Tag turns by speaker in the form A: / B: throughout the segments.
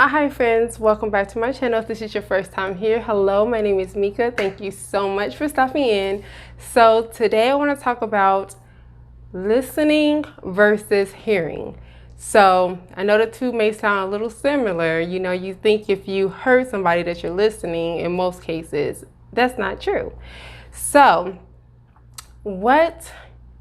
A: Hi friends, welcome back to my channel. If this is your first time here, hello, my name is Mika. Thank you so much for stopping in. So today I want to talk about listening versus hearing. So I know the two may sound a little similar. You know, you think if you heard somebody that you're listening, in most cases, that's not true. So what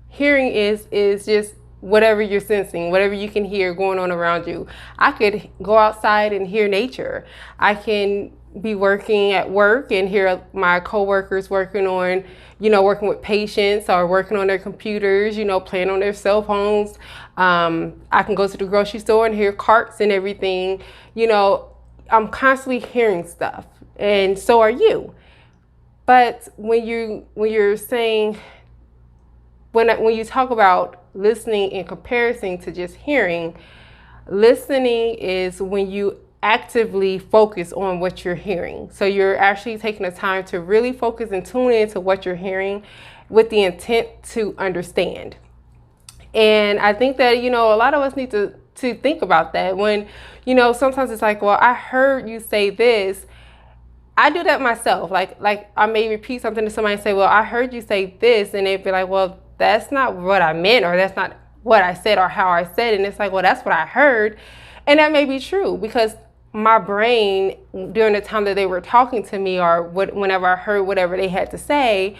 A: hearing is just whatever you're sensing, whatever you can hear going on around you. I could go outside and hear nature. I can be working at work and hear my coworkers working on, working with patients or working on their computers, playing on their cell phones. I can go to the grocery store and hear carts and everything. I'm constantly hearing stuff, and so are you. But when you're saying, when you talk about listening in comparison to just hearing, listening is when you actively focus on what you're hearing. So you're actually taking the time to really focus and tune into what you're hearing with the intent to understand. And I think that, a lot of us need to think about that when, sometimes it's like, well, I heard you say this. I do that myself. Like I may repeat something to somebody and say, well, I heard you say this. And they'd be like, well, that's not what I meant, or that's not what I said or how I said it. And it's like, well, that's what I heard. And that may be true because my brain during the time that they were talking to me or whenever I heard whatever they had to say,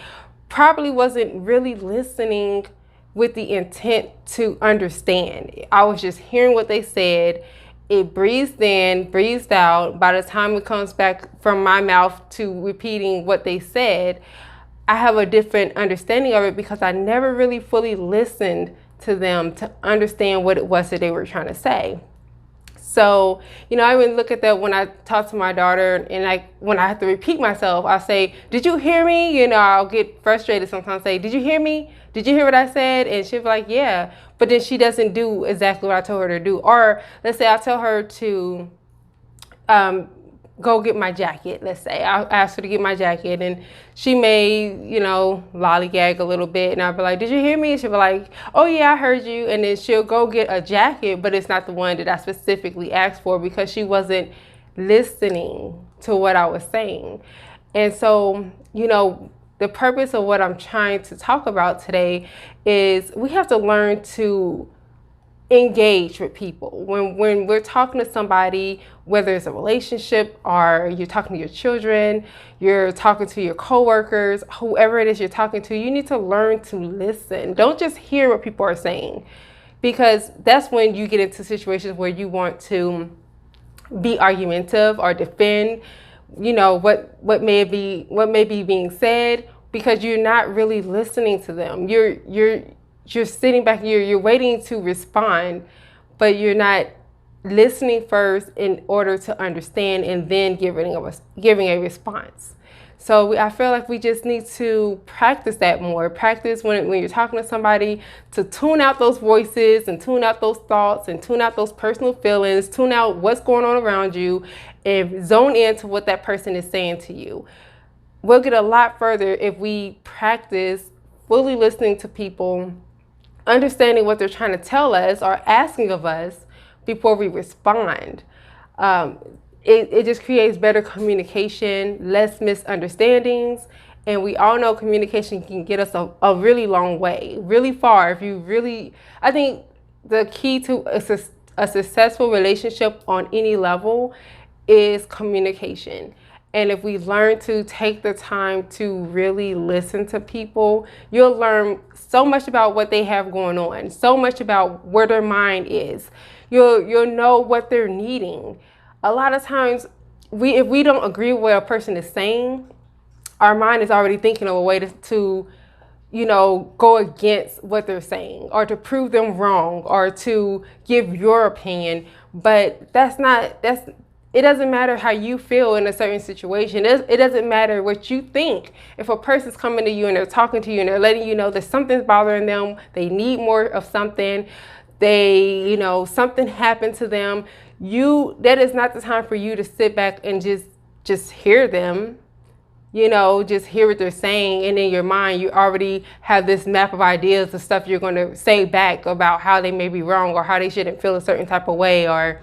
A: probably wasn't really listening with the intent to understand. I was just hearing what they said. It breathed in, breathed out. By the time it comes back from my mouth to repeating what they said, I have a different understanding of it because I never really fully listened to them to understand what it was that they were trying to say. So, I even look at that when I talk to my daughter, and when I have to repeat myself, I say, did you hear me? I'll get frustrated sometimes, say, did you hear me? Did you hear what I said? And she'll be like, yeah. But then she doesn't do exactly what I told her to do. Or let's say I tell her to go get my jacket. Let's say I ask her to get my jacket, and she may, lollygag a little bit, and I'll be like, did you hear me? And she'll be like, oh yeah, I heard you. And then she'll go get a jacket, but it's not the one that I specifically asked for because she wasn't listening to what I was saying. And so, the purpose of what I'm trying to talk about today is we have to learn to engage with people. When we're talking to somebody, whether it's a relationship or you're talking to your children, you're talking to your coworkers, whoever it is you're talking to, you need to learn to listen. Don't just hear what people are saying, because that's when you get into situations where you want to be argumentative or defend, what may be being said, because you're not really listening to them. You're sitting back, you're waiting to respond, but you're not listening first in order to understand and then giving a response. So I feel like we just need to practice that more. Practice when you're talking to somebody to tune out those voices and tune out those thoughts and tune out those personal feelings, tune out what's going on around you, and zone into what that person is saying to you. We'll get a lot further if we practice fully listening to people, understanding what they're trying to tell us or asking of us before we respond. It just creates better communication, less misunderstandings, and we all know communication can get us a really long way, really far. I think the key to a successful relationship on any level is communication. And if we learn to take the time to really listen to people, you'll learn so much about what they have going on, so much about where their mind is. You'll know what they're needing. A lot of times, if we don't agree with what a person is saying, our mind is already thinking of a way to go against what they're saying, or to prove them wrong, or to give your opinion. But it doesn't matter how you feel in a certain situation. It doesn't matter what you think. If a person's coming to you and they're talking to you and they're letting you know that something's bothering them, they need more of something, something happened to them, that is not the time for you to sit back and just hear them. Just hear what they're saying, and in your mind you already have this map of ideas of stuff you're going to say back about how they may be wrong or how they shouldn't feel a certain type of way, or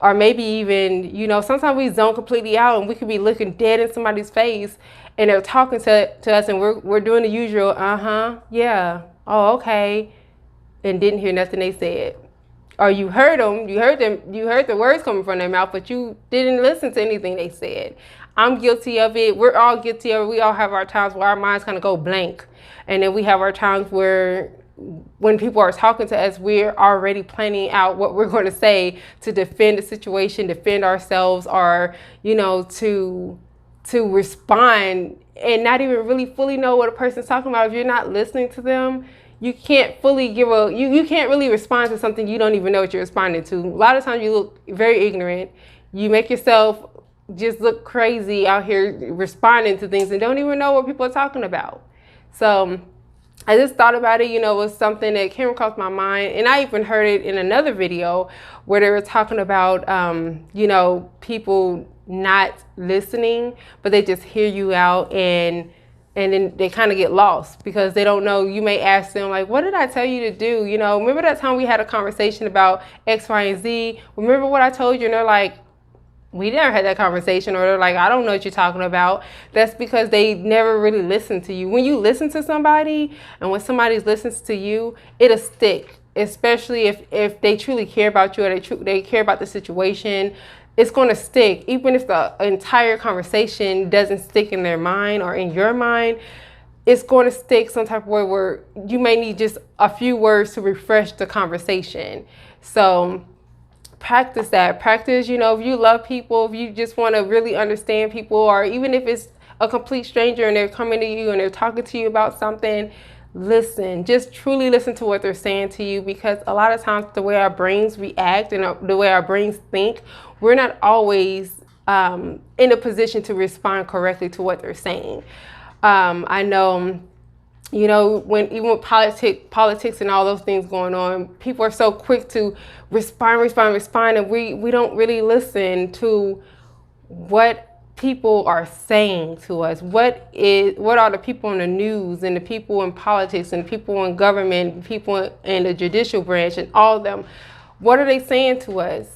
A: Or maybe even, you know, sometimes we zone completely out and we could be looking dead in somebody's face and they're talking to us and we're doing the usual, yeah, oh, okay, and didn't hear nothing they said. Or you heard the words coming from their mouth, but you didn't listen to anything they said. I'm guilty of it. We're all guilty of it. We all have our times where our minds kind of go blank. And then we have our times where when people are talking to us, we're already planning out what we're going to say to defend the situation, defend ourselves, or, you know, to respond and not even really fully know what a person's talking about. If you're not listening to them, you can't fully you can't really respond to something you don't even know what you're responding to. A lot of times you look very ignorant. You make yourself just look crazy out here responding to things and don't even know what people are talking about. So I just thought about it, you know, it was something that came across my mind. And I even heard it in another video where they were talking about, you know, people not listening, but they just hear you out and then they kind of get lost because they don't know. You may ask them like, what did I tell you to do? You know, remember that time we had a conversation about X, Y, and Z? Remember what I told you? And they're like, we never had that conversation. Or they're like, I don't know what you're talking about. That's because they never really listened to you. When you listen to somebody and when somebody listens to you, it'll stick, especially if they truly care about you or they care about the situation. It's going to stick. Even if the entire conversation doesn't stick in their mind or in your mind, it's going to stick some type of way where you may need just a few words to refresh the conversation. So practice that. Practice, you know, if you love people, if you just want to really understand people, or even if it's a complete stranger and they're coming to you and they're talking to you about something, listen. Just truly listen to what they're saying to you, because a lot of times the way our brains react and the way our brains think, we're not always in a position to respond correctly to what they're saying. I know, you know, even with politics and all those things going on, people are so quick to respond, and we don't really listen to what people are saying to us. What are the people in the news and the people in politics and people in government, people in the judicial branch and all of them, what are they saying to us?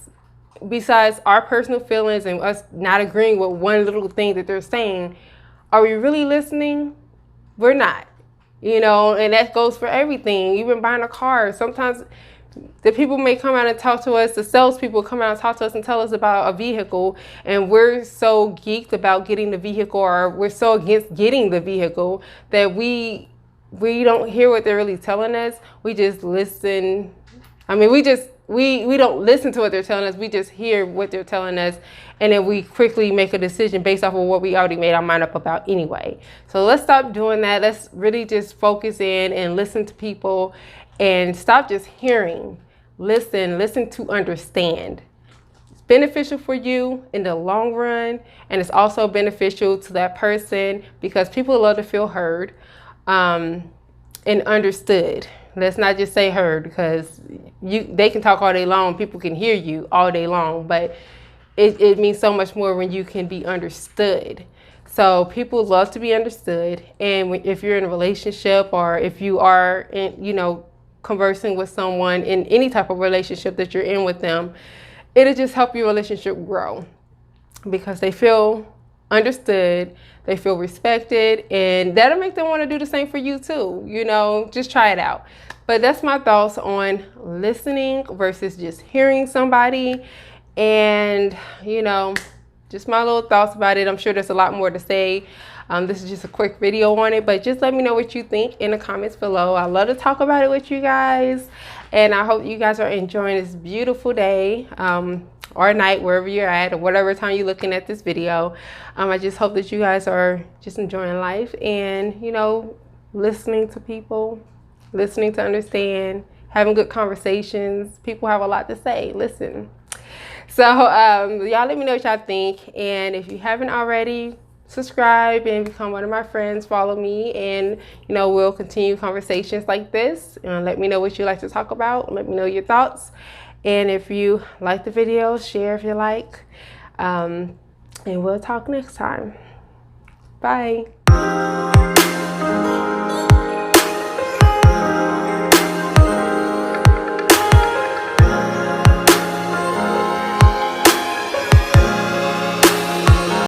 A: Besides our personal feelings and us not agreeing with one little thing that they're saying, are we really listening? We're not. You know, and that goes for everything. Even buying a car. Sometimes the people may come out and talk to us, the salespeople come out and talk to us and tell us about a vehicle, and we're so geeked about getting the vehicle, or we're so against getting the vehicle that we don't hear what they're really telling us. We just listen. I mean, we don't listen to what they're telling us. We just hear what they're telling us, and then we quickly make a decision based off of what we already made our mind up about anyway. So let's stop doing that. Let's really just focus in and listen to people and stop just hearing. Listen to understand. It's beneficial for you in the long run, and it's also beneficial to that person because people love to feel heard and understood. Let's not just say heard, because they can talk all day long, people can hear you all day long, but it means so much more when you can be understood. So people love to be understood, and if you're in a relationship or if you are conversing with someone in any type of relationship that you're in with them, it'll just help your relationship grow because they feel understood, they feel respected, and that'll make them want to do the same for you too. You know, just try it out. But that's my thoughts on listening versus just hearing somebody, and you know, just my little thoughts about it. I'm sure there's a lot more to say. This is just a quick video on it, but just let me know what you think in the comments below. I love to talk about it with you guys, and I hope you guys are enjoying this beautiful day or night, wherever you're at, or whatever time you're looking at this video. I just hope that you guys are just enjoying life and, you know, listening to people, listening to understand, having good conversations. People have a lot to say. Listen. So y'all let me know what y'all think, and if you haven't already, subscribe and become one of my friends. Follow me, and you know, we'll continue conversations like this. And let me know what you like to talk about. Let me know your thoughts, and if you like the video, share if you like, and we'll talk next time. Bye.